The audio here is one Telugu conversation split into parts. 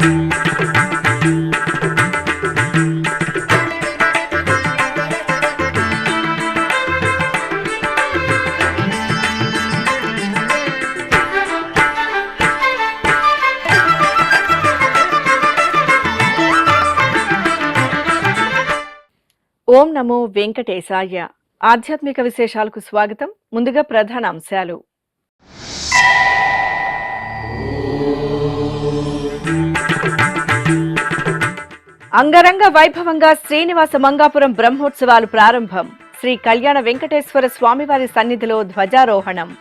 ఓం నమో వెంకటేశాయ. ఆధ్యాత్మిక విశేషాలకు స్వాగతం. ముందుగా ప్రధాన అంశాలు. అంగరంగ వైభవంగా శ్రీనివాస మంగాపురం బ్రహ్మోత్సవాలు ప్రారంభం. శ్రీ కళ్యాణ వెంకటేశ్వర స్వామివారి సన్నిధిలో ధ్వజారోహణం.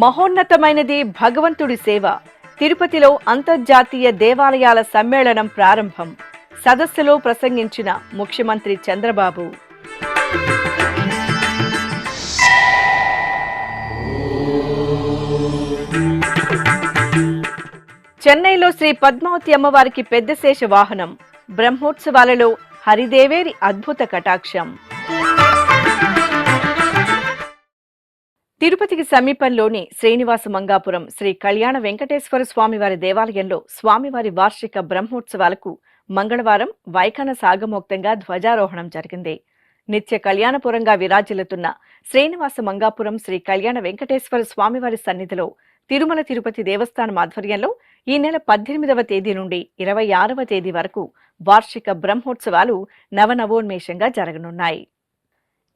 మహోన్నతమైనది భగవంతుడి సేవ. తిరుపతిలో అంతర్జాతీయ దేవాలయాల సమ్మేళనం ప్రారంభం. సదస్సులో ప్రసంగించిన ముఖ్యమంత్రి చంద్రబాబు. చెన్నైలో శ్రీ పద్మావతి అమ్మవారికి పెద్ద శేష వాహనం. బ్రహ్మోత్సవాలలో హరిదేవేరి అద్భుత కటాక్షం. తిరుపతికి సమీపంలోని శ్రీనివాస మంగాపురం శ్రీ కళ్యాణ వెంకటేశ్వర స్వామివారి దేవాలయంలో స్వామివారి వార్షిక బ్రహ్మోత్సవాలకు మంగళవారం వైఖాన సాగమోక్తంగా ధ్వజారోహణం జరిగింది. నిత్య కళ్యాణపురంగా విరాజిల్లుతున్న శ్రీనివాస మంగాపురం శ్రీ కళ్యాణ వెంకటేశ్వర స్వామివారి సన్నిధిలో తిరుమల తిరుపతి దేవస్థానం ఆధ్వర్యంలో ఈ నెల 18వ తేదీ నుండి 26వ తేదీ వరకు వార్షిక బ్రహ్మోత్సవాలు నవనవోన్మేషంగా జరగనున్నాయి.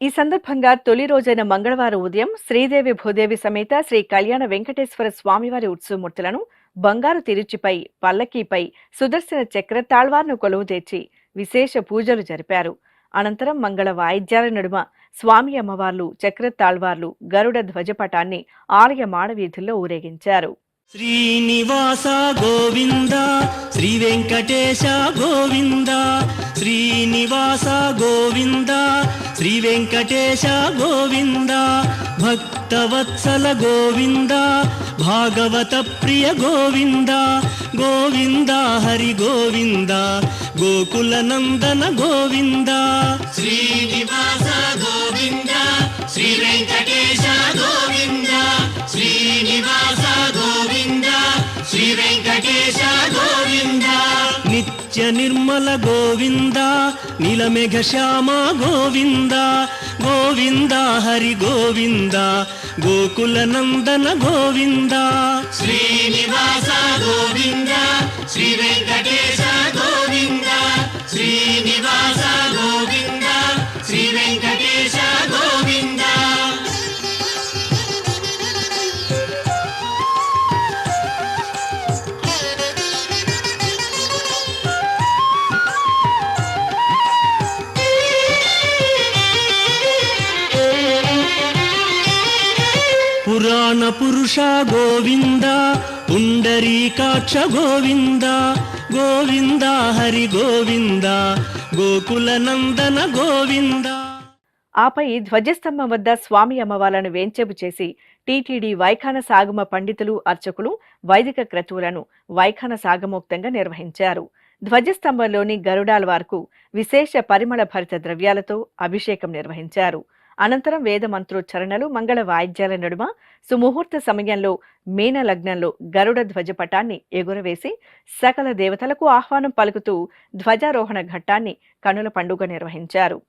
ఈ సందర్భంగా తొలి రోజైన మంగళవారం ఉదయం శ్రీదేవి భూదేవి సమేత శ్రీ కళ్యాణ వెంకటేశ్వర స్వామివారి ఉత్సవమూర్తులను బంగారు తిరుచిపై పల్లకీపై సుదర్శన చక్ర తాళ్వార్ను కొలువు తెచ్చి విశేష పూజలు జరిపారు. అనంతరం మంగళ వాయిద్యాల నడుమ స్వామి అమ్మవార్లు చక్ర తాళ్వార్లు గరుడ ధ్వజపటాన్ని ఆలయ మాడవీధుల్లో ఊరేగించారు. శ్రీనివాస గోవింద శ్రీ వెంకటేశ గోవింద శ్రీనివాస గోవింద శ్రీ వెంకటేశ గోవింద భక్తవత్సల గోవింద భాగవత ప్రియ గోవింద గోవింద హరి గోవింద గోకుల నందన గోవింద శ్రీనివాస గోవింద శ్రీ వెంకటేశ గోవింద శ్రీనివాస గోవింద శ్రీ వెంకటేశ గోవింద నిత్య నిర్మల గోవింద నీలమేఘ శ్యామ గోవింద గోవింద హరి గోవింద గోకుల నందన గోవింద శ్రీనివాస గోవింద శ్రీ వెంకటేశ గోవింద శ్రీనివాస గోవింద శ్రీ వెంకటేశ గోవింద. పురాణ పురుష గోవింద పుండరీకాక్ష గోవింద గోవింద హరి గోవింద గోకుల నందన గోవింద. ఆపై ధ్వజస్తంభం వద్ద స్వామి అమ్మవార్లను వేంచేపు చేసి టీటీడీ వైఖాన సాగమ పండితులు అర్చకులు వైదిక క్రతువులను వైఖాన సాగమోక్తంగా నిర్వహించారు. ధ్వజస్తంభంలోని గరుడాల్వార్కు విశేష పరిమళ భరిత ద్రవ్యాలతో అభిషేకం నిర్వహించారు. అనంతరం వేద మంత్రోచ్చరణలు మంగళ వాయిద్యాల నడుమ సుముహూర్త సమయంలో మీన లగ్నంలో గరుడ ధ్వజపటాన్ని ఎగురవేసి సకల దేవతలకు ఆహ్వానం పలుకుతూ ధ్వజారోహణ ఘట్టాన్ని కనుల పండుగ నిర్వహించారు.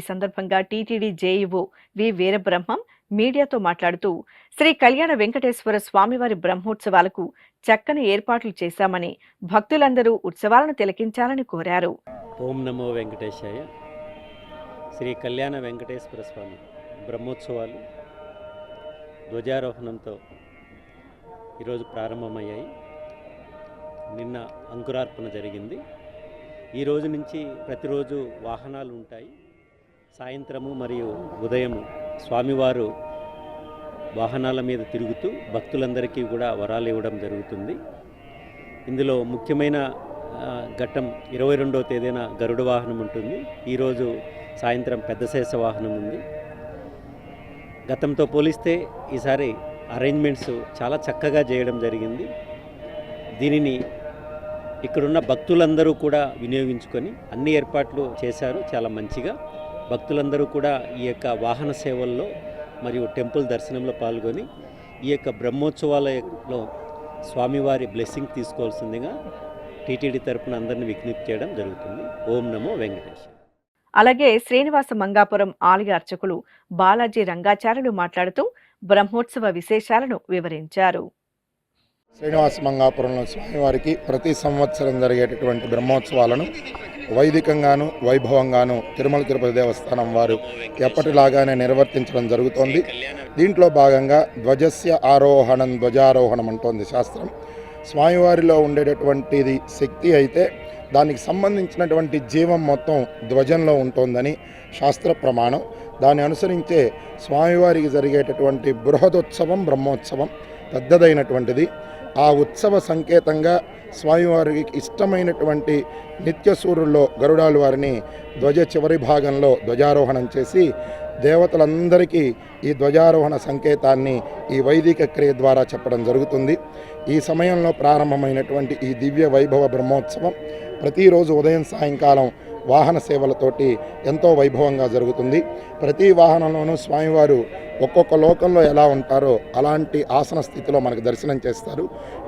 సందర్భంగా టీటీడీ జేఈఓ వి వీరబ్రహ్మం మీడియాతో మాట్లాడుతూ శ్రీ కళ్యాణ వెంకటేశ్వర స్వామివారి బ్రహ్మోత్సవాలకు చక్కని ఏర్పాట్లు చేశామని భక్తులందరూ ఉత్సవాలను తిలకించాలని కోరారు. ఓం నమో వెంకటేశాయ. శ్రీ కళ్యాణ వెంకటేశ్వర స్వామి బ్రహ్మోత్సవాలు ధ్వజారోహణంతో ఈరోజు ప్రారంభమయ్యాయి. నిన్న అంకురార్పణ జరిగింది. ఈ రోజు నుంచి ప్రతిరోజు వాహనాలు ఉంటాయి. సాయంత్రము మరియు ఉదయము స్వామివారు వాహనాల మీద తిరుగుతూ భక్తులందరికీ కూడా వరాలు ఇవ్వడం జరుగుతుంది. ఇందులో ముఖ్యమైన ఘట్టం 22వ తేదీన గరుడ వాహనం ఉంటుంది. ఈరోజు సాయంత్రం పెద్దశేష వాహనం ఉంది. గతంతో పోలిస్తే ఈసారి అరేంజ్మెంట్స్ చాలా చక్కగా చేయడం జరిగింది. దీనిని ఇక్కడున్న భక్తులందరూ కూడా వినియోగించుకొని అన్ని ఏర్పాట్లు చేశారు చాలా మంచిగా. భక్తులందరూ కూడా ఈ యొక్క వాహన సేవల్లో మరియు టెంపుల్ దర్శనంలో పాల్గొని ఈ యొక్క బ్రహ్మోత్సవాలలో స్వామివారి బ్లెస్సింగ్ తీసుకోవాల్సిందిగా టీటీడీ తరపున అందరినీ విజ్ఞప్తి చేయడం జరుగుతుంది. ఓం నమో వెంకటేశ్. అలాగే శ్రీనివాస మంగాపురం ఆలయ అర్చకులు బాలాజీ రంగాచార్యులు మాట్లాడుతూ బ్రహ్మోత్సవ విశేషాలను వివరించారు. శ్రీనివాస మంగాపురంలో స్వామివారికి ప్రతి సంవత్సరం జరిగేటటువంటి బ్రహ్మోత్సవాలను వైదికంగాను వైభవంగాను తిరుమల తిరుపతి దేవస్థానం వారు ఎప్పటిలాగానే నిర్వర్తించడం జరుగుతోంది. దీంట్లో భాగంగా ధ్వజస్య ఆరోహణం ధ్వజారోహణం అంటోంది శాస్త్రం. స్వామివారిలో ఉండేటటువంటిది శక్తి అయితే దానికి సంబంధించినటువంటి జీవం మొత్తం ధ్వజంలో ఉంటుందని శాస్త్ర ప్రమాణం. దాన్ని అనుసరించే స్వామివారికి జరిగేటటువంటి బృహదోత్సవం బ్రహ్మోత్సవం పెద్దదైనటువంటిది. ఆ ఉత్సవ సంకేతంగా స్వామివారికి ఇష్టమైనటువంటి నిత్యసూరుల్లో గరుడాలు వారిని ధ్వజ చివరి భాగంలో ధ్వజారోహణం చేసి దేవతలందరికీ ఈ ధ్వజారోహణ సంకేతాన్ని ఈ వైదిక క్రియ ద్వారా చెప్పడం జరుగుతుంది. ఈ సమయంలో ప్రారంభమైనటువంటి ఈ దివ్య వైభవ బ్రహ్మోత్సవం ప్రతిరోజు ఉదయం సాయంకాలం వాహన సేవలతోటి ఎంతో వైభవంగా జరుగుతుంది. ప్రతి వాహనంలోనూ స్వామివారు ఒక్కొక్క లోకంలో ఎలా ఉంటారో అలాంటి ఆసన స్థితిలో మనకు దర్శనం చేస్తారు.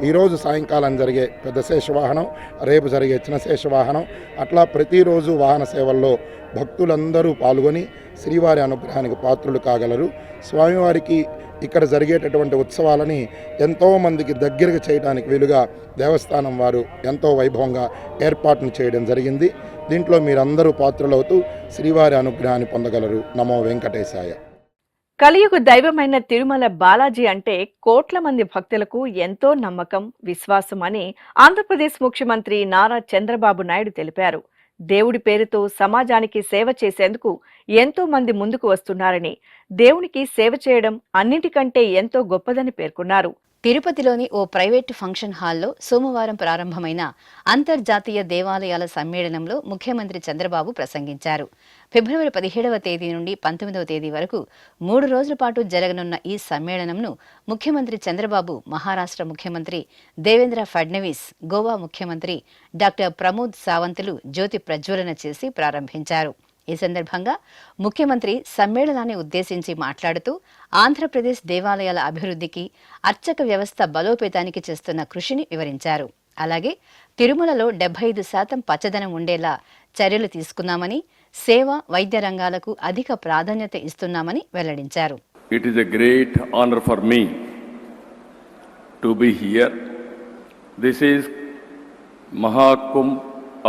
ఈరోజు సాయంకాలం జరిగే పెద్ద శేషవాహనం, రేపు జరిగే చిన్న శేషవాహనం, అట్లా ప్రతిరోజు వాహన సేవల్లో భక్తులందరూ పాల్గొని శ్రీవారి అనుగ్రహానికి పాత్రులు కాగలరు. స్వామివారికి ఇక్కడ జరిగేటటువంటి ఉత్సవాలని ఎంతోమందికి దగ్గరగా చేయడానికి వీలుగా దేవస్థానం వారు ఎంతో వైభవంగా ఏర్పాటును చేయడం జరిగింది. దీంట్లో మీరందరూ పాత్రలవుతూ శ్రీవారి అనుగ్రహాన్ని పొందగలరు. నమో వెంకటేశాయ. కలియుగ దైవమైన తిరుమల బాలాజీ అంటే కోట్ల మంది భక్తులకు ఎంతో నమ్మకం, విశ్వాసం అని ఆంధ్రప్రదేశ్ ముఖ్యమంత్రి నారా చంద్రబాబు నాయుడు తెలిపారు. దేవుడి పేరుతో సమాజానికి సేవ చేసేందుకు ఎంతో మంది ముందుకు వస్తున్నారని, దేవునికి సేవ చేయడం అన్నింటికంటే ఎంతో గొప్పదని పేర్కొన్నారు. తిరుపతిలోని ఓ ప్రైవేటు ఫంక్షన్ హాల్లో సోమవారం ప్రారంభమైన అంతర్జాతీయ దేవాలయాల సమ్మేళనంలో ముఖ్యమంత్రి చంద్రబాబు ప్రసంగించారు. ఫిబ్రవరి 17వ తేదీ నుండి 19వ తేదీ వరకు 3 రోజుల పాటు జరగనున్న ఈ సమ్మేళనంను ముఖ్యమంత్రి చంద్రబాబు, మహారాష్ట్ర ముఖ్యమంత్రి దేవేంద్ర ఫడ్నవీస్, గోవా ముఖ్యమంత్రి డాక్టర్ ప్రమోద్ సావంత్లు జ్యోతి ప్రజ్వలన చేసి ప్రారంభించారు. ఈ సందర్భంగా ముఖ్యమంత్రి సమ్మేళనాన్ని ఉద్దేశించి మాట్లాడుతూ ఆంధ్రప్రదేశ్ దేవాలయాల అభివృద్ధికి, అర్చక వ్యవస్థ బలోపేతానికి చేస్తున్న కృషిని వివరించారు. అలాగే తిరుమలలో 75% పచ్చదనం ఉండేలా చర్యలు తీసుకున్నామని, సేవ, వైద్య రంగాలకు అధిక ప్రాధాన్యత ఇస్తున్నామని వెల్లడించారు. It is a great honor for me to be here. This is Mahakumbh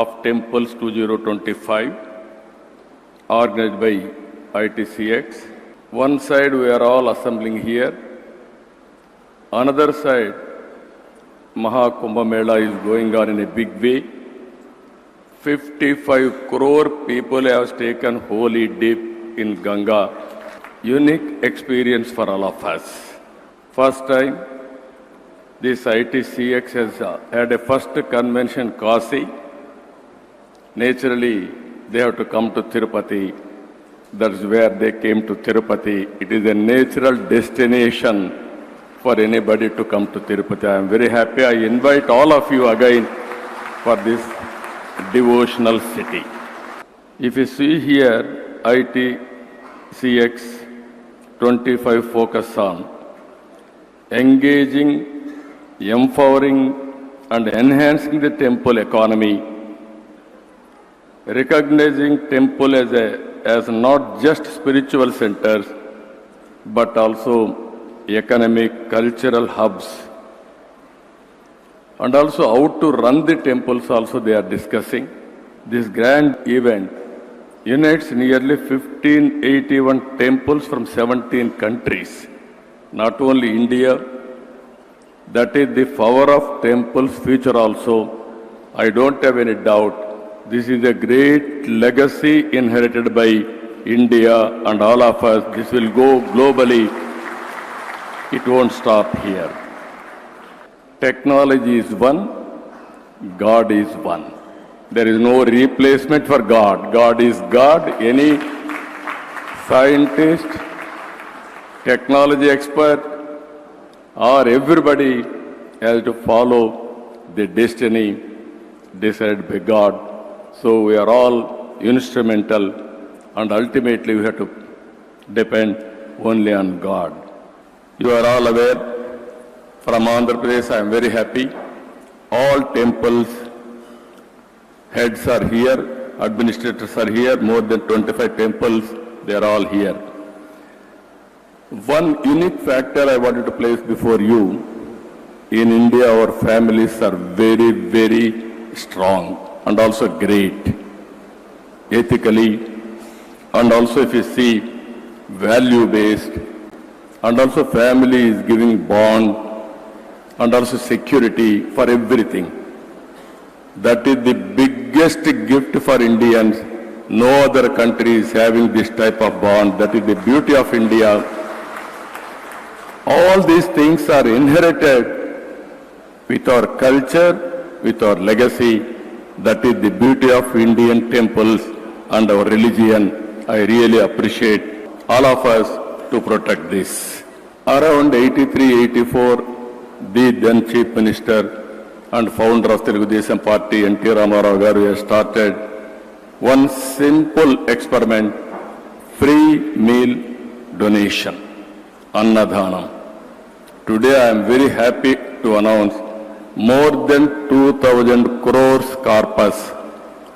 of Temples 2025. Organized by ITCX. One side we are all assembling here. Another side, Mahakumbh Mela is going on in a big way. 55 crore people have taken holy dip in Ganga. Unique experience for all of us. First time, this ITCX has had a first convention Kasi. Naturally, they have to come to Tirupati. That's where they came to Tirupati. It is a natural destination for anybody to come to Tirupati. I am very happy. I invite all of you again for this devotional city. If you see here, ITCX 25 focus on engaging, empowering and enhancing the temple economy, recognizing temple as a as not just spiritual centers, but also economic, cultural hubs. And also how to run the temples also they are discussing. This grand event unites nearly 1581 temples from 17 countries. Not only India, that is the power of temples future also. I don't have any doubt. This is a great legacy inherited by India and all of us. This will go globally. It won't stop here. Technology is one, God is one. There is no replacement for God. God is God. Any scientist, technology expert, or everybody has to follow the destiny decided by God. So we are all instrumental, and ultimately we have to depend only on God. You are all aware, from Andhra Pradesh I am very happy. All temples heads are here, administrators are here, more than 25 temples, they are all here. One unique factor I wanted to place before you, in India our families are very, very strong and also great, ethically, and also if you see value-based, and also family is giving bond, and also security for everything. That is the biggest gift for Indians. No other country is having this type of bond. That is the beauty of India. All these things are inherited with our culture, with our legacy. That is the beauty of Indian temples and our religion. I really appreciate all of us to protect this. Around 83-84, the then Chief Minister and founder of Telugu Desam Party, N.T. Ramarao garu, has started one simple experiment, free meal donation, Annadhanam. Today I am very happy to announce more than 2,000 crores corpus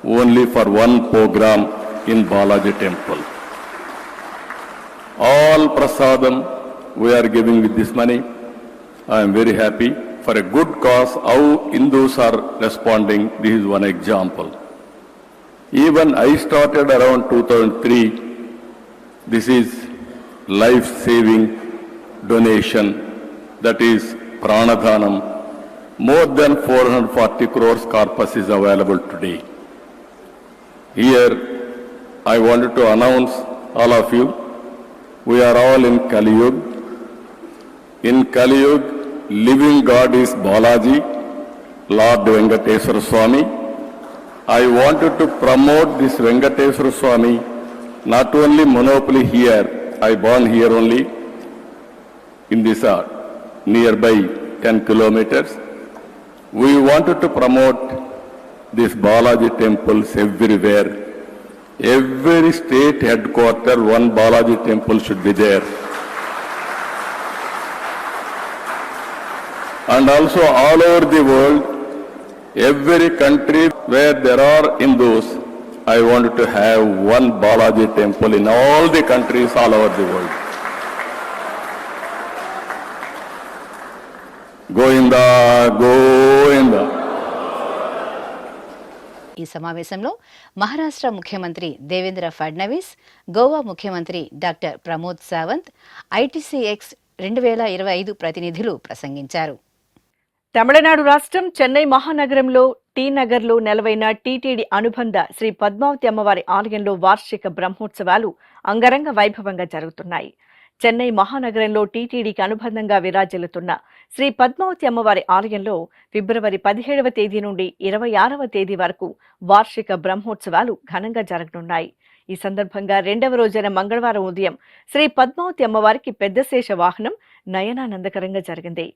only for one program in Balaji Temple. All prasadam we are giving with this money. I am very happy. For a good cause, how Hindus are responding, this is one example. Even I started around 2003. This is life-saving donation, that is Pranadhanam. More than 440 crores corpus is available today. Here, I wanted to announce all of you, we are all in Kali Yuga. In Kali Yuga, living God is Balaji, Lord Venkateswara Swami. I wanted to promote this Venkateswara Swami, not only monopoly here, I born here only, in this nearby 10 kilometers. We wanted to promote these Balaji temples everywhere. Every state headquarter, one Balaji temple should be there. And also all over the world, every country where there are Hindus, I wanted to have one Balaji temple in all the countries all over the world. Govinda, Govinda. ఈ సమావేశంలో మహారాష్ట్ర ముఖ్యమంత్రి దేవేంద్ర ఫడ్నవీస్, గోవా ముఖ్యమంత్రి డాక్టర్ ప్రమోద్ సావంత్, ఐటీసీఎక్స్ 2025 ప్రతినిధులు ప్రసంగించారు. తమిళనాడు రాష్ట్రం చెన్నై మహానగరంలో టీ నగర్లో నెలవైన టీటీడీ అనుబంధ శ్రీ పద్మావతి అమ్మవారి ఆలయంలో వార్షిక బ్రహ్మోత్సవాలు అంగరంగ వైభవంగా జరుగుతున్నాయి. చెన్నై మహానగరంలో టీటీడీకి అనుబంధంగా విరాజిల్లుతున్న శ్రీ పద్మావతి అమ్మవారి ఆలయంలో ఫిబ్రవరి 17వ తేదీ నుండి 26వ తేదీ వరకు వార్షిక బ్రహ్మోత్సవాలు ఘనంగా జరగనున్నాయి. ఈ సందర్భంగా 2వ రోజైన మంగళవారం ఉదయం శ్రీ పద్మావతి అమ్మవారికి పెద్ద శేష వాహనం నయనానందకరంగా జరిగింది.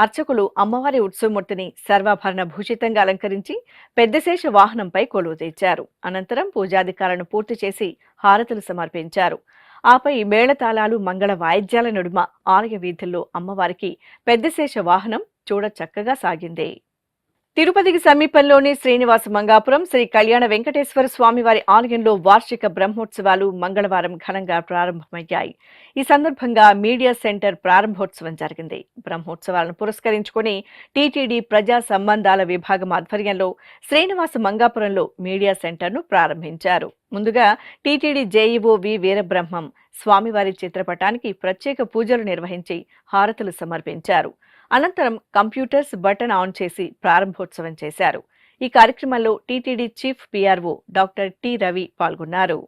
అర్చకులు అమ్మవారి ఉత్సవమూర్తిని సర్వాభరణ భూషితంగా అలంకరించి పెద్దశేష వాహనంపై కొలువు తెచ్చారు. అనంతరం పూజాధికారులను పూర్తి చేసి హారతులు సమర్పించారు. ఆపై మేళతాళాలు, మంగళ వాయిద్యాల నడుమ ఆలయ వీధుల్లో అమ్మవారికి పెద్దశేష వాహనం చూడ చక్కగా సాగింది. తిరుపతికి సమీపంలోని శ్రీనివాస మంగాపురం శ్రీ కళ్యాణ వెంకటేశ్వర స్వామివారి ఆలయంలో వార్షిక బ్రహ్మోత్సవాలు మంగళవారం ఘనంగా ప్రారంభమయ్యాయి. ఈ సందర్భంగా మీడియా సెంటర్ ప్రారంభోత్సవం జరిగింది. బ్రహ్మోత్సవాలను పురస్కరించుకుని టీటీడీ ప్రజా సంబంధాల విభాగం ఆధ్వర్యంలో శ్రీనివాస మంగాపురంలో మీడియా సెంటర్ను ప్రారంభించారు. ముందుగా టీటీడీ జేఈఓ వి వీరబ్రహ్మం స్వామివారి చిత్రపటానికి ప్రత్యేక పూజలు నిర్వహించి హారతులు సమర్పించారు. అనంతరం కంప్యూటర్స్ బటన్ ఆన్ చేసి ప్రారంభోత్సవం చేశారు. ఈ కార్యక్రమంలో TTD chief PRO doctor T Ravi పాల్గొన్నారు.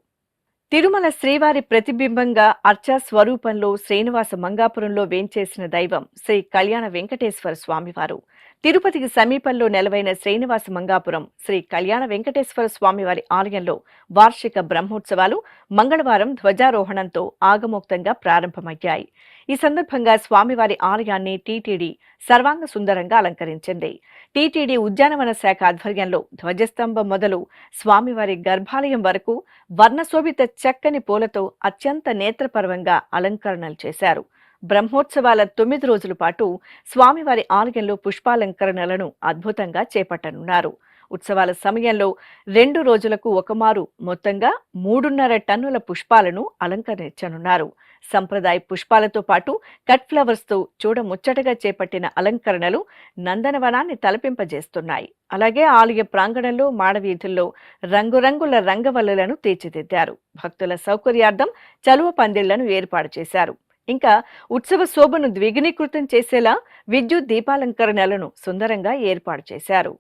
తిరుమల శ్రీవారి ప్రతిబింబంగా అర్చా స్వరూపంలో శ్రీనివాస మంగాపురంలో వేంచేసిన దైవం శ్రీ కళ్యాణ వెంకటేశ్వర స్వామివారు. తిరుపతికి సమీపంలో నెలవైన శ్రీనివాస మంగాపురం శ్రీ కళ్యాణ వెంకటేశ్వర స్వామివారి ఆలయంలో వార్షిక బ్రహ్మోత్సవాలు మంగళవారం ధ్వజారోహణంతో ఆగమోక్తంగా ప్రారంభమయ్యాయి. ఈ సందర్భంగా స్వామివారి ఆలయాన్ని టీటీడీ సర్వాంగ సుందరంగా అలంకరించింది. టీటీడీ ఉద్యానవన శాఖ ఆధ్వర్యంలో ధ్వజస్తంభం మొదలు స్వామివారి గర్భాలయం వరకు వర్ణశోభిత చక్కని పూలతో అత్యంత నేత్రపర్వంగా అలంకరణలు చేశారు. బ్రహ్మోత్సవాల 9 రోజుల పాటు స్వామివారి ఆలయంలో పుష్పాలంకరణలను అద్భుతంగా చేపట్టనున్నారు. ఉత్సవాల సమయంలో 2 రోజులకు ఒకమారు మొత్తంగా 3.5 టన్నుల పుష్పాలను అలంకరించనున్నారు. సంప్రదాయ పుష్పాలతో పాటు కట్ ఫ్లవర్స్ తో చూడముచ్చటగా చేపట్టిన అలంకరణలు నందనవనాన్ని తలపింపజేస్తున్నాయి. అలాగే ఆలయ ప్రాంగణంలో మాడవీధుల్లో రంగురంగుల రంగవల్లులను తీర్చిదిద్దారు. భక్తుల సౌకర్యార్థం చలువ పందిళ్లను ఏర్పాటు చేశారు. ఇంకా ఉత్సవ శోభను ద్విగుణీకృతం చేసేలా విద్యుత్ దీపాలంకరణలను సుందరంగా ఏర్పాటు చేశారు.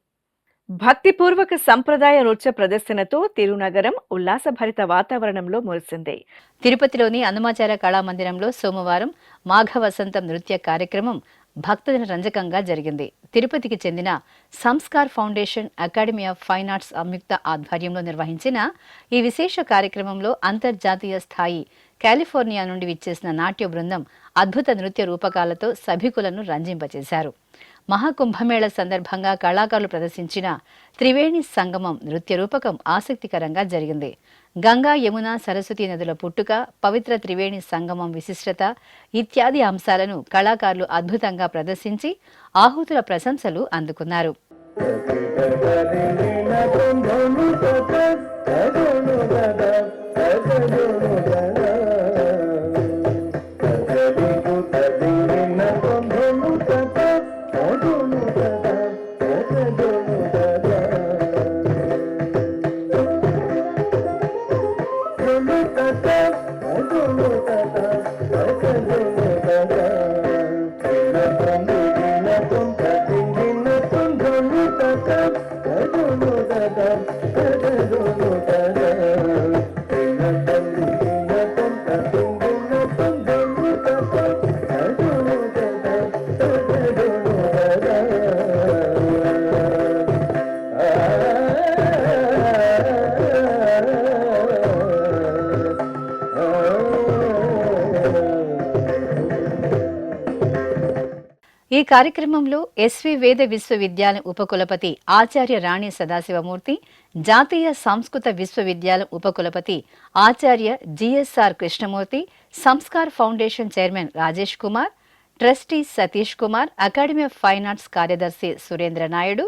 భక్తిపూర్వక సంప్రదాయ నృత్య ప్రదర్శనతో తిరునగరం ఉల్లాసభరిత వాతావరణంలో మురిసింది. తిరుపతిలోని అన్నమాచార కళామందిరంలో సోమవారం మాఘ వసంతం నృత్య కార్యక్రమం భక్తుల రంజకంగా జరిగింది. తిరుపతికి చెందిన Samskar foundation academy of fine arts సంయుక్త ఆధ్వర్యంలో నిర్వహించిన ఈ విశేష కార్యక్రమంలో అంతర్జాతీయ స్థాయి కాలిఫోర్నియా నుండి విచ్చేసిన నాట్య బృందం అద్భుత నృత్య రూపకాలతో సభికులను రంజింపచేశారు. మహాకుంభమేళ సందర్భంగా కళాకారులు ప్రదర్శించిన త్రివేణి సంగమం నృత్య రూపకం ఆసక్తికరంగా జరిగింది. గంగా, యమున, సరస్వతి నదుల పుట్టుక, పవిత్ర త్రివేణి సంగమం విశిష్టత ఇత్యాది అంశాలను కళాకారులు అద్భుతంగా ప్రదర్శించి ఆహుతుల ప్రశంసలు అందుకున్నారు. ఈ కార్యక్రమంలో ఎస్వి వేద విశ్వవిద్యాలయం ఉపకులపతి ఆచార్య రాణి సదాశివమూర్తి, జాతీయ సంస్కృత విశ్వవిద్యాలయం ఉపకులపతి ఆచార్య G S R Krishnamurthy, Samskar foundation chairman Rajesh Kumar, trustee Satish Kumar, academy of fine arts కార్యదర్శి సురేంద్ర నాయుడు,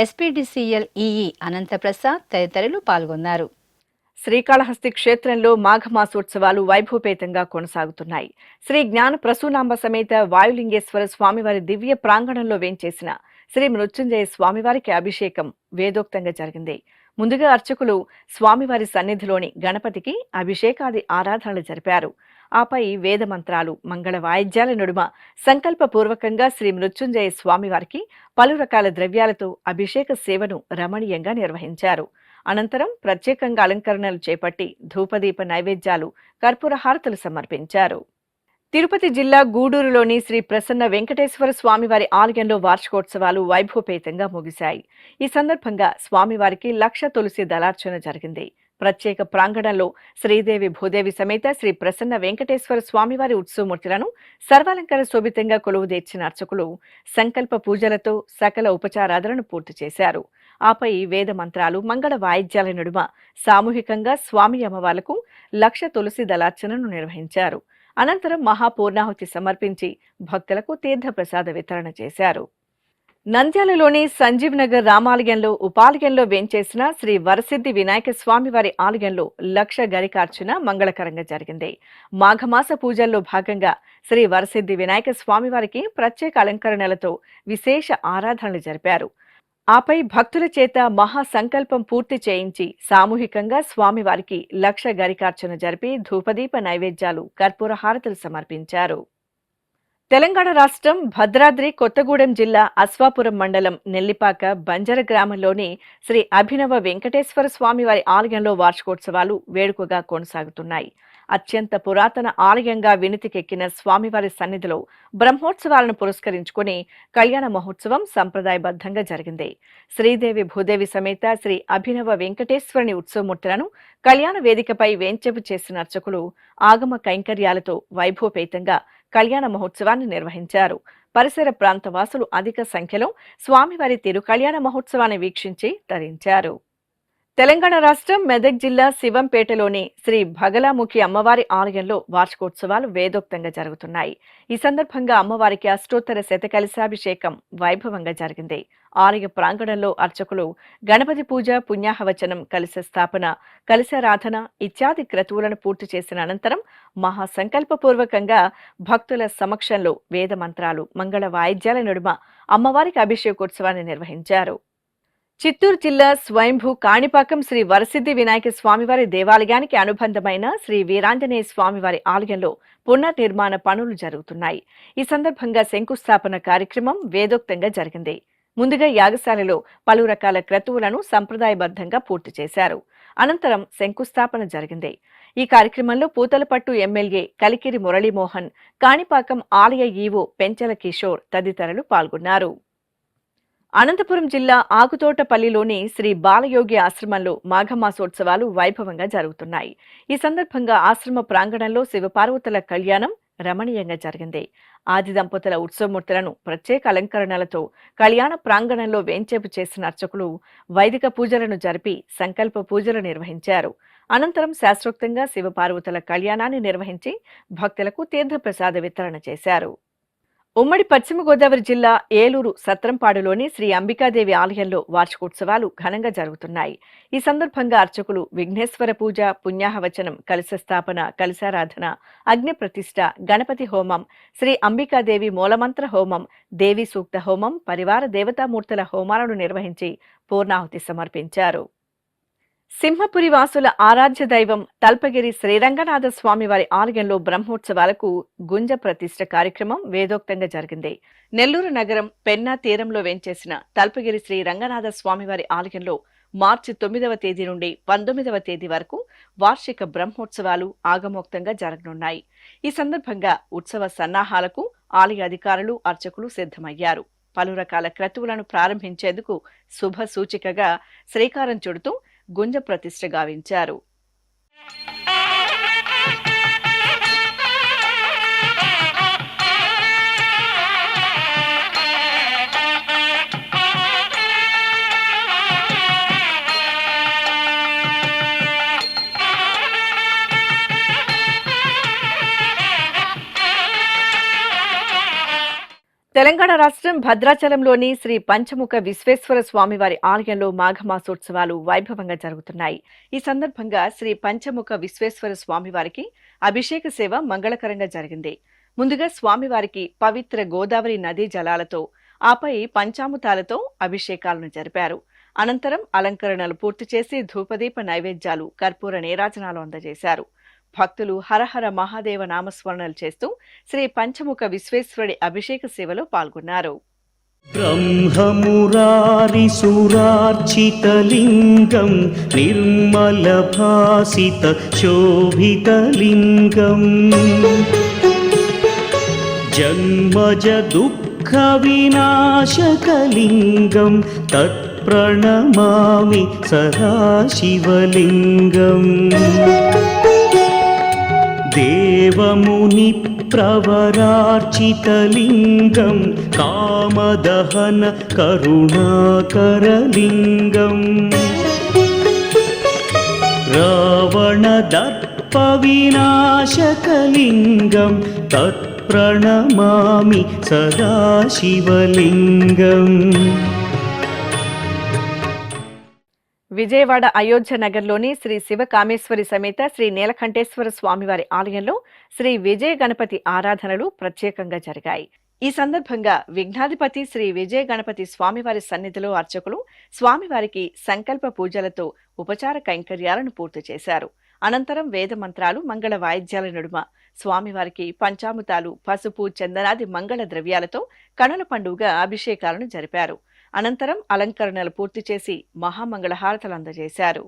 ఎస్పీడీసీఎల్ ఈఈ అనంతప్రసాద్ తదితరులు పాల్గొన్నారు. శ్రీకాళహస్తి క్షేత్రంలో మాఘమాసోత్సవాలు వైభవపేతంగా కొనసాగుతున్నాయి. శ్రీ జ్ఞాన ప్రసూనాంబ సమేత వాయులింగేశ్వర స్వామివారి దివ్య ప్రాంగణంలో వేంచేసిన శ్రీ మృత్యుంజయ స్వామివారికి అభిషేకం వేదోక్తంగా జరిగింది. ముందుగా అర్చకులు స్వామివారి సన్నిధిలోని గణపతికి అభిషేకాది ఆరాధనలు జరిపారు. ఆపై వేద మంత్రాలు, మంగళ వాయిద్యాల నడుమ సంకల్పపూర్వకంగా శ్రీ మృత్యుంజయ స్వామివారికి పలు రకాల ద్రవ్యాలతో అభిషేక సేవను రమణీయంగా నిర్వహించారు. అనంతరం ప్రత్యేకంగా అలంకరణలు చేపట్టి ధూపదీప నైవేద్యాలు, కర్పూర హారతులు సమర్పించారు. తిరుపతి జిల్లా గూడూరులోని శ్రీ ప్రసన్న వెంకటేశ్వర స్వామివారి ఆలయంలో వార్షికోత్సవాలు వైభవపేతంగా ముగిశాయి. ఈ సందర్భంగా స్వామివారికి 1,00,000 తులసి దళార్చన జరిగింది. ప్రత్యేక ప్రాంగణంలో శ్రీదేవి భూదేవి సమేత శ్రీ ప్రసన్న వెంకటేశ్వర స్వామివారి ఉత్సవమూర్తులను సర్వాలంకార శోభితంగా కొలువుదీర్చిన అర్చకులు సంకల్ప పూజలతో సకల ఉపచారాధనను పూర్తి చేశారు. ఆపై వేద మంత్రాలు, మంగళ వాయిద్యాల నడుమ సామూహికంగా స్వామి అమ్మవార్లకు 1,00,000 తులసి దళార్చనను నిర్వహించారు. అనంతరం మహాపూర్ణాహుతి సమర్పించి భక్తులకు తీర్థ ప్రసాద వితరణ చేశారు. నంద్యాలలోని సంజీవ్ నగర్ రామాలయంలో ఉపాలయంలో వేంచేసిన శ్రీ వరసిద్ధి వినాయక స్వామి వారి ఆలయంలో లక్ష గరికార్చన మంగళకరంగా జరిగింది. మాఘమాస పూజల్లో భాగంగా శ్రీ వరసిద్ధి వినాయక స్వామి వారికి ప్రత్యేక అలంకరణలతో విశేష ఆరాధనలు జరిపారు. ఆపై భక్తుల చేత మహా సంకల్పం పూర్తి చేయించి సామూహికంగా స్వామివారికి లక్ష గరికార్చన జరిపి ధూపదీప నైవేద్యాలు, కర్పూర హారతులు సమర్పించారు. తెలంగాణ రాష్ట్రం భద్రాద్రి కొత్తగూడెం జిల్లా అశ్వాపురం మండలం నెల్లిపాక బంజర గ్రామంలోని శ్రీ అభినవ వెంకటేశ్వర స్వామి వారి ఆలయంలో వార్షికోత్సవాలు వేడుకగా కొనసాగుతున్నాయి. అత్యంత పురాతన ఆలయంగా వినితికెక్కిన స్వామివారి సన్నిధిలో బ్రహ్మోత్సవాలను పురస్కరించుకుని కళ్యాణ మహోత్సవం సంప్రదాయబద్ధంగా జరిగింది. శ్రీదేవి భూదేవి సమేత శ్రీ అభినవ వెంకటేశ్వరుని ఉత్సవమూర్తులను కళ్యాణ వేదికపై వేంచేపు చేసిన అర్చకులు ఆగమ కైంకర్యాలతో వైభవపేతంగా కళ్యాణ మహోత్సవాన్ని నిర్వహించారు. పరిసర ప్రాంత వాసులు అధిక సంఖ్యలో స్వామివారి తిరు కళ్యాణ మహోత్సవాన్ని వీక్షించి తరించారు. తెలంగాణ రాష్ట్రం మెదక్ జిల్లా శివంపేటలోని శ్రీ భగలాముఖి అమ్మవారి ఆలయంలో వార్షికోత్సవాలు వేదోక్తంగా జరుగుతున్నాయి. ఈ సందర్భంగా అమ్మవారికి అష్టోత్తర శతకలశాభిషేకం వైభవంగా జరిగింది. ఆలయ ప్రాంగణంలో అర్చకులు గణపతి పూజ, పుణ్యాహవచనం, కలశ స్థాపన, కలశారాధన ఇత్యాది క్రతువులను పూర్తి చేసిన అనంతరం మహాసంకల్పపూర్వకంగా భక్తుల సమక్షంలో వేద మంత్రాలు, మంగళ వాయిద్యాల నడుమ అమ్మవారికి అభిషేకోత్సవాన్ని నిర్వహించారు. చిత్తూరు జిల్లా స్వయంభూ కాణిపాకం శ్రీ వరసిద్ధి వినాయక స్వామివారి దేవాలయానికి అనుబంధమైన శ్రీ వీరాంజనేయ స్వామివారి ఆలయంలో పునర్నిర్మాణ పనులు జరుగుతున్నాయి. ఈ సందర్భంగా శంకుస్థాపన కార్యక్రమం వేదోక్తంగా జరిగింది. ముందుగా యాగశాలలో పలు రకాల క్రతువులను సంప్రదాయబద్ధంగా పూర్తి చేశారు. అనంతరం శంకుస్థాపన జరిగింది. ఈ కార్యక్రమంలో పూతలపట్టు ఎమ్మెల్యే కలికిరి మురళీమోహన్, కాణిపాకం ఆలయ ఈవో పెంచల కిషోర్ తదితరులు పాల్గొన్నారు. అనంతపురం జిల్లా ఆకుతోటపల్లిలోని శ్రీ బాలయోగి ఆశ్రమంలో మాఘమాసోత్సవాలు వైభవంగా జరుగుతున్నాయి. ఈ సందర్భంగా ఆశ్రమ ప్రాంగణంలో శివపార్వతుల కళ్యాణం రమణీయంగా జరిగింది. ఆది దంపతుల ఉత్సవమూర్తులను ప్రత్యేక అలంకరణలతో కళ్యాణ ప్రాంగణంలో వేంచేపు చేసిన అర్చకులు వైదిక పూజలను జరిపి సంకల్ప పూజలు నిర్వహించారు. అనంతరం శాస్త్రోక్తంగా శివపార్వతుల కళ్యాణాన్ని నిర్వహించి భక్తులకు తీర్థప్రసాద వితరణ చేశారు. ఉమ్మడి పశ్చిమ గోదావరి జిల్లా ఏలూరు సత్రంపాడులోని శ్రీ అంబికాదేవి ఆలయంలో వార్షికోత్సవాలు ఘనంగా జరుగుతున్నాయి. ఈ సందర్భంగా అర్చకులు విఘ్నేశ్వర పూజ, పుణ్యాహవచనం, కలశ స్థాపన, కలశారాధన, అగ్ని ప్రతిష్ఠ, గణపతి హోమం, శ్రీ అంబికాదేవి మూలమంత్ర హోమం, దేవి సూక్త హోమం, పరివార దేవతామూర్తుల హోమాలను నిర్వహించి పూర్ణాహుతి సమర్పించారు. సింహపురి వాసుల ఆరాధ్య దైవం తల్పగిరి శ్రీరంగనాథ స్వామివారి ఆలయంలో బ్రహ్మోత్సవాలకు గుంజ ప్రతిష్ఠ కార్యక్రమం వేదోక్తంగా జరిగింది. నెల్లూరు నగరం పెన్నా తీరంలో వేంచేసిన తల్పగిరి శ్రీ రంగనాథ స్వామివారి ఆలయంలో మార్చి 9వ తేదీ నుండి 19వ తేదీ వరకు వార్షిక బ్రహ్మోత్సవాలు ఆగమోక్తంగా జరగనున్నాయి. ఈ సందర్భంగా ఉత్సవ సన్నాహాలకు ఆలయ అధికారులు, అర్చకులు సిద్ధమయ్యారు. పలు రకాల క్రతువులను ప్రారంభించేందుకు శుభ సూచికగా శ్రీకారం చుడుతూ గుంజ ప్రతిష్ఠ గావించారు. తెలంగాణ రాష్ట్రం భద్రాచలంలోని శ్రీ పంచముఖ విశ్వేశ్వర స్వామివారి ఆలయంలో మాఘమాసోత్సవాలు వైభవంగా జరుగుతున్నాయి. ఈ సందర్భంగా శ్రీ పంచముఖ విశ్వేశ్వర స్వామివారికి అభిషేక సేవ మంగళకరంగా జరిగింది. ముందుగా స్వామివారికి పవిత్ర గోదావరి నదీ జలాలతో, ఆపై పంచామృతాలతో అభిషేకాలను జరిపారు. అనంతరం అలంకరణలు పూర్తి చేసి ధూపదీప నైవేద్యాలు, కర్పూర నీరాజనాలు అందజేశారు. భక్తులు హరహర మహాదేవ నామస్మరణలు చేస్తూ శ్రీ పంచముఖ విశ్వేశ్వరుడి అభిషేక సేవలో పాల్గొన్నారు. బ్రహ్మమురారి సురార్చితలింగం నిర్మల భాసిత శోభితలింగం జన్మజ దుఃఖ వినాశకలింగం తత్ప్రణమామి సదాశివలింగం దేవముని ప్రవరార్చితలింగం కామదహన కరుణాకరలింగం రావణదర్ప వినాశకలింగం తత్ ప్రణమామి సదాశివలింగం. విజయవాడ అయోధ్య నగర్లోని శ్రీ శివకామేశ్వరి సమేత శ్రీ నీలకంఠేశ్వర స్వామివారి ఆలయంలో శ్రీ విజయ గణపతి ఆరాధనలు ప్రత్యేకంగా జరిగాయి. ఈ సందర్భంగా విఘ్నాధిపతి శ్రీ విజయ గణపతి స్వామివారి సన్నిధిలో అర్చకులు స్వామివారికి సంకల్ప పూజలతో ఉపచార కైంకర్యాలను పూర్తి చేశారు. అనంతరం వేద మంత్రాలు, మంగళ వాయిద్యాల నడుమ స్వామివారికి పంచామృతాలు, పసుపు, చందనాది మంగళ ద్రవ్యాలతో కనుల పండుగగా అభిషేకాలను జరిపారు. అనంతరం అలంకరణలు పూర్తి చేసి మహామంగళహారతలు అందజేశారు.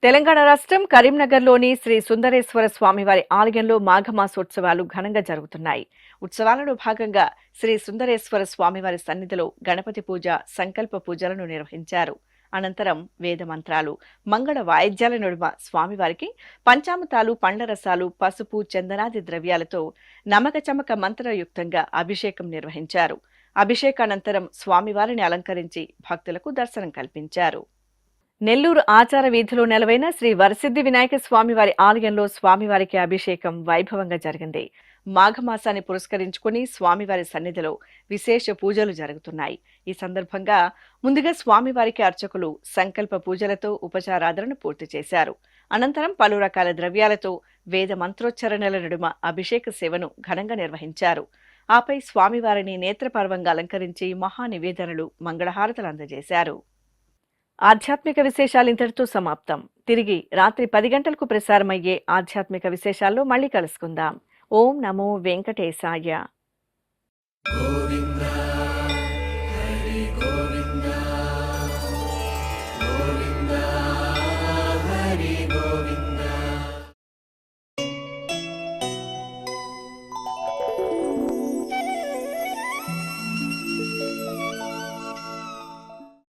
తెలంగాణ రాష్ట్రం కరీంనగర్లోని శ్రీ సుందరేశ్వర స్వామివారి ఆలయంలో మాఘమాసోత్సవాలు ఘనంగా జరుగుతున్నాయి. ఉత్సవాలలో భాగంగా శ్రీ సుందరేశ్వర స్వామివారి సన్నిధిలో గణపతి పూజ, సంకల్ప పూజలను నిర్వహించారు. అనంతరం వేద మంత్రాలు, మంగళ వాయిద్యాల నడుమ స్వామివారికి పంచామృతాలు, పండ్ల రసాలు, పసుపు, చందనాది ద్రవ్యాలతో నమక చమక మంత్రయుక్తంగా అభిషేకం నిర్వహించారు. అభిషేకానంతరం స్వామివారిని అలంకరించి భక్తులకు దర్శనం కల్పించారు. నెల్లూరు ఆచార వీధిలో నెలవైన శ్రీ వరసిద్ధి వినాయక స్వామివారి ఆలయంలో స్వామివారికి అభిషేకం వైభవంగా జరిగింది. మాఘమాసాన్ని పురస్కరించుకుని స్వామివారి సన్నిధిలో విశేష పూజలు జరుగుతున్నాయి. ఈ సందర్భంగా ముందుగా స్వామివారికి అర్చకులు సంకల్ప పూజలతో ఉపచారాధనను పూర్తి చేశారు. అనంతరం పలు రకాల ద్రవ్యాలతో వేద మంత్రోచ్చరణల నడుమ అభిషేక సేవను ఘనంగా నిర్వహించారు. ఆపై స్వామివారిని నేత్రపర్వంగా అలంకరించి మహానివేదనలు, మంగళహారతలు అందజేశారు. ఆధ్యాత్మిక విశేషాలు ఇంతటితో సమాప్తం. తిరిగి రాత్రి 10 గంటలకు ప్రసారమయ్యే ఆధ్యాత్మిక విశేషాల్లో మళ్ళీ కలుసుకుందాం. ఓం నమో వెంకటేశాయ.